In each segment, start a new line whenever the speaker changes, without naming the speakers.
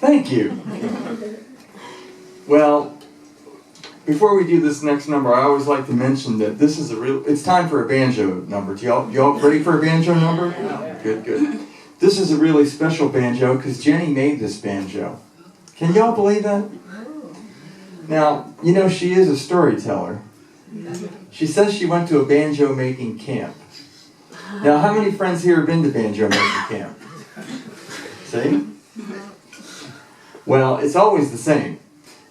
Thank you. Well, before we do this next number, I always like to mention that this is it's time for a banjo number. Y'all ready for a banjo number? Good, good. This is a really special banjo because Jenny made this banjo. Can y'all believe that? Now, you know, she is a storyteller. She says she went to a banjo making camp. Now, how many friends here have been to banjo making camp? See? Well, it's always the same.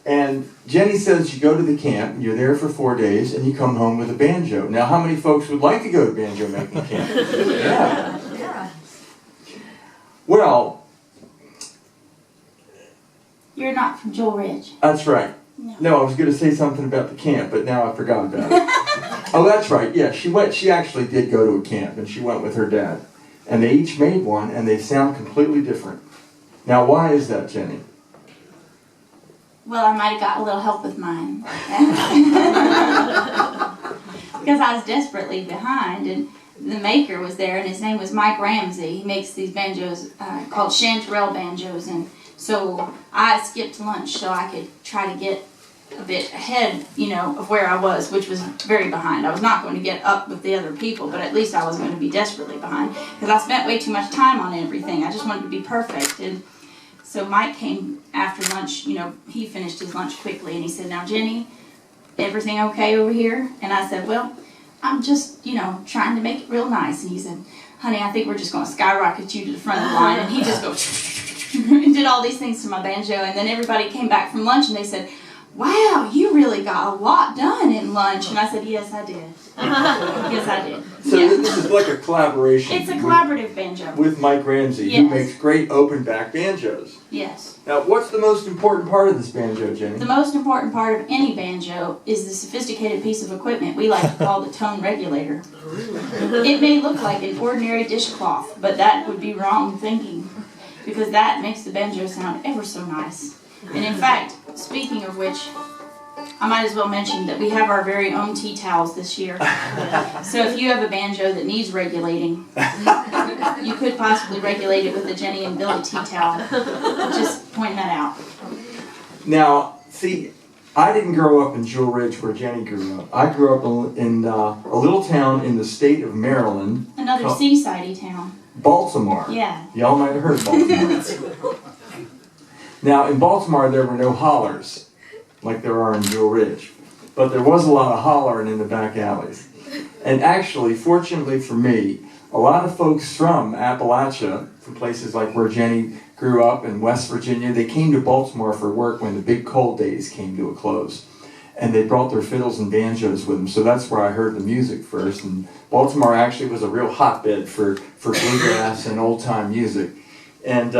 And Jenny says you go to the camp, you're there for 4 days, and you come home with a banjo. Now, how many folks would like to go to banjo making camp? Yeah. Well,
you're not from Jewel Ridge.
That's right. No, I was going to say something about the camp, but now I forgot about it. Oh, that's right. Yeah, she actually did go to a camp, and she went with her dad. And they each made one, and they sound completely different. Now, why is that, Jenny?
Well, I might have got a little help with mine. Because I was desperately behind, and the maker was there, and his name was Mike Ramsey. He makes these banjos called chanterelle banjos, and so I skipped lunch so I could try to get a bit ahead, you know, of where I was, which was very behind. I was not going to get up with the other people, but at least I wasn't going to be desperately behind, because I spent way too much time on everything. I just wanted to be perfect. And so Mike came after lunch, you know, he finished his lunch quickly, and he said, "Now, Jenny, everything okay over here?" And I said, "Well, I'm just, you know, trying to make it real nice." And he said, "Honey, I think we're just going to skyrocket you to the front of the line." And he just goes and did all these things to my banjo. And then everybody came back from lunch and they said, "Wow, you really got a lot done in lunch." And I said, "Yes, I did." Yes, I did.
So this is like a collaboration.
It's a collaborative banjo.
With Mike Ramsey,
yes,
who makes great open back banjos.
Yes.
Now, what's the most important part of this banjo, Jenny?
The most important part of any banjo is the sophisticated piece of equipment we like to call the tone regulator. It may look like an ordinary dishcloth, but that would be wrong thinking, because that makes the banjo sound ever so nice. And in fact, speaking of which, I might as well mention that we have our very own tea towels this year. So if you have a banjo that needs regulating, you could possibly regulate it with the Jenny and Billy tea towel. Just point that out.
Now, see, I didn't grow up in Jewel Ridge where Jenny grew up. I grew up in a little town in the state of Maryland.
Another seaside-y town.
Baltimore.
Yeah.
Y'all might have heard of Baltimore. Now, in Baltimore, there were no hollers like there are in Jewel Ridge. But there was a lot of hollering in the back alleys. And actually, fortunately for me, a lot of folks from Appalachia, from places like where Jenny grew up in West Virginia, they came to Baltimore for work when the big cold days came to a close. And they brought their fiddles and banjos with them, so that's where I heard the music first. And Baltimore actually was a real hotbed for bluegrass and old-time music. And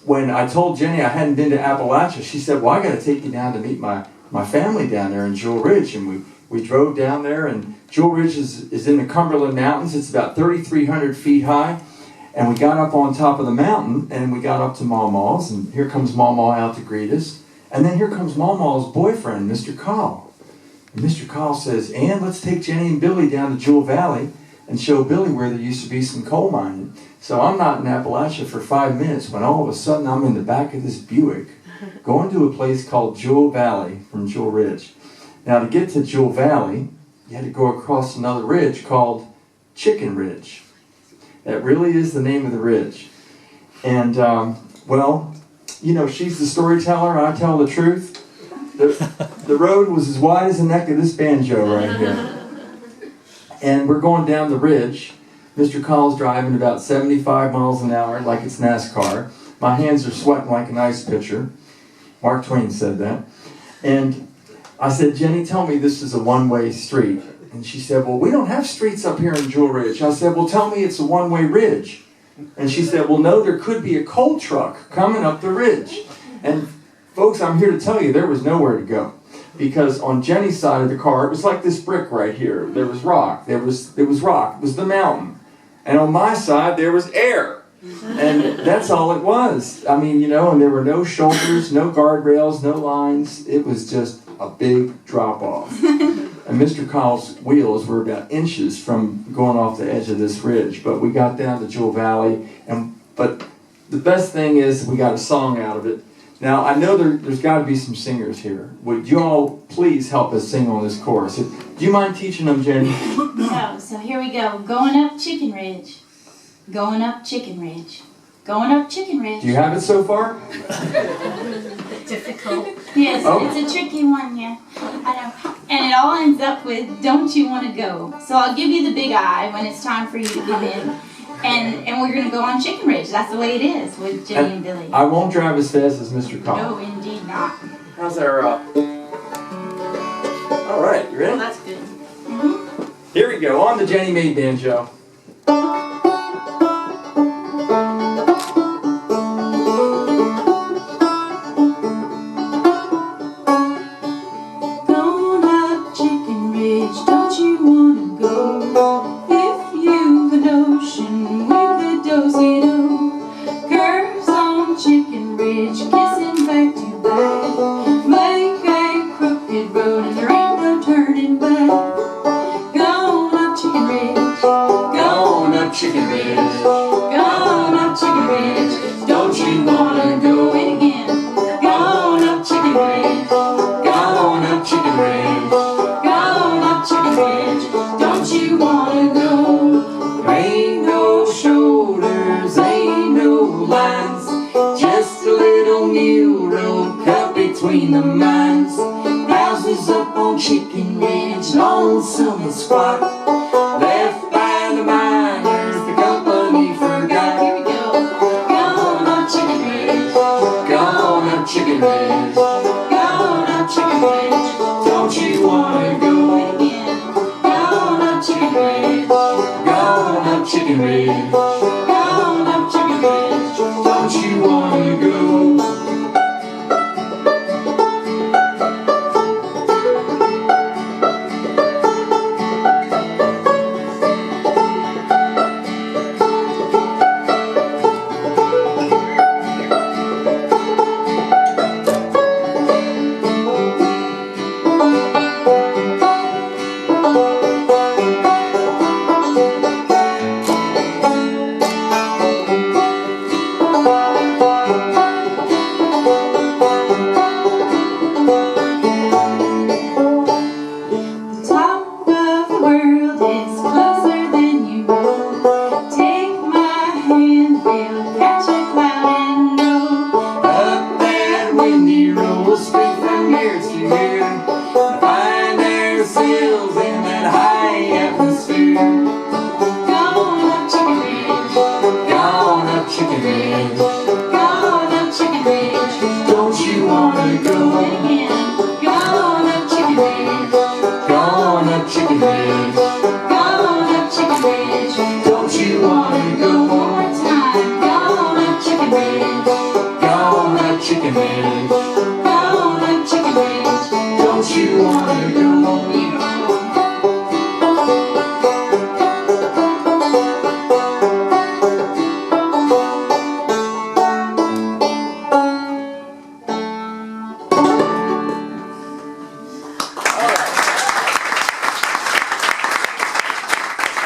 when I told Jenny I hadn't been to Appalachia, she said, "Well, I got to take you down to meet my family down there in Jewel Ridge." And we drove down there, and Jewel Ridge is in the Cumberland Mountains. It's about 3,300 feet high. And we got up on top of the mountain, and we got up to Mawmaw's, and here comes Mawmaw out to greet us. And then here comes Mawmaw's boyfriend, Mr. Call. And Mr. Call says, "Ann, let's take Jenny and Billy down to Jewel Valley and show Billy where there used to be some coal mining." So I'm not in Appalachia for 5 minutes when all of a sudden I'm in the back of this Buick going to a place called Jewel Valley from Jewel Ridge. Now, to get to Jewel Valley, you had to go across another ridge called Chicken Ridge. That really is the name of the ridge. And, well, you know, she's the storyteller, and I tell the truth. The road was as wide as the neck of this banjo right here. And we're going down the ridge. Mr. Call's driving about 75 miles an hour like it's NASCAR. My hands are sweating like an ice pitcher. Mark Twain said that. And I said, "Jenny, tell me this is a one-way street." And she said, "Well, we don't have streets up here in Jewel Ridge." I said, "Well, tell me it's a one-way ridge." And she said, "Well, no, there could be a coal truck coming up the ridge." And folks, I'm here to tell you there was nowhere to go. Because on Jenny's side of the car, it was like this brick right here. There was rock. There was rock. It was the mountain. And on my side, there was air. And that's all it was. I mean, you know, and there were no shoulders, no guardrails, no lines. It was just a big drop-off. And Mr. Call's wheels were about inches from going off the edge of this ridge. But we got down to Jewel Valley, but the best thing is we got a song out of it. Now, I know there's got to be some singers here. Would you all please help us sing on this chorus? Do you mind teaching them, Jenny?
No, so here we go. Going up Chicken Ridge. Going up Chicken Ridge. Going up Chicken Ridge.
Do you have it so far?
Difficult. Yes, It's a tricky one, yeah. I know. And it all ends up with, don't you want to go? So I'll give you the big eye when it's time for you to come in. And we're going to go on Chicken Ridge. That's the way it is with Jenny and Billy.
I won't drive as fast as Mr. Cobb.
No, indeed not.
How's our, all right, you ready?
Well, that's good. Mm-hmm.
Here we go, on the Jenny Maid banjo.
Going up Chicken Ridge, don't you want to go? If you've a notion, we could do-si-do. Curves on Chicken Ridge, kissing back to back. Make a crooked road and there ain't no turning back. Going up Chicken Ridge, going up Chicken Ridge, going up Chicken Ridge, don't you wanna go? And again, going up Chicken Ridge, going up Chicken Ridge, going up Chicken Ridge, don't you wanna go? Ain't no shoulders, ain't no lines, just a little mule road cut between the mines. Houses up on Chicken Ridge, lonesome and squat.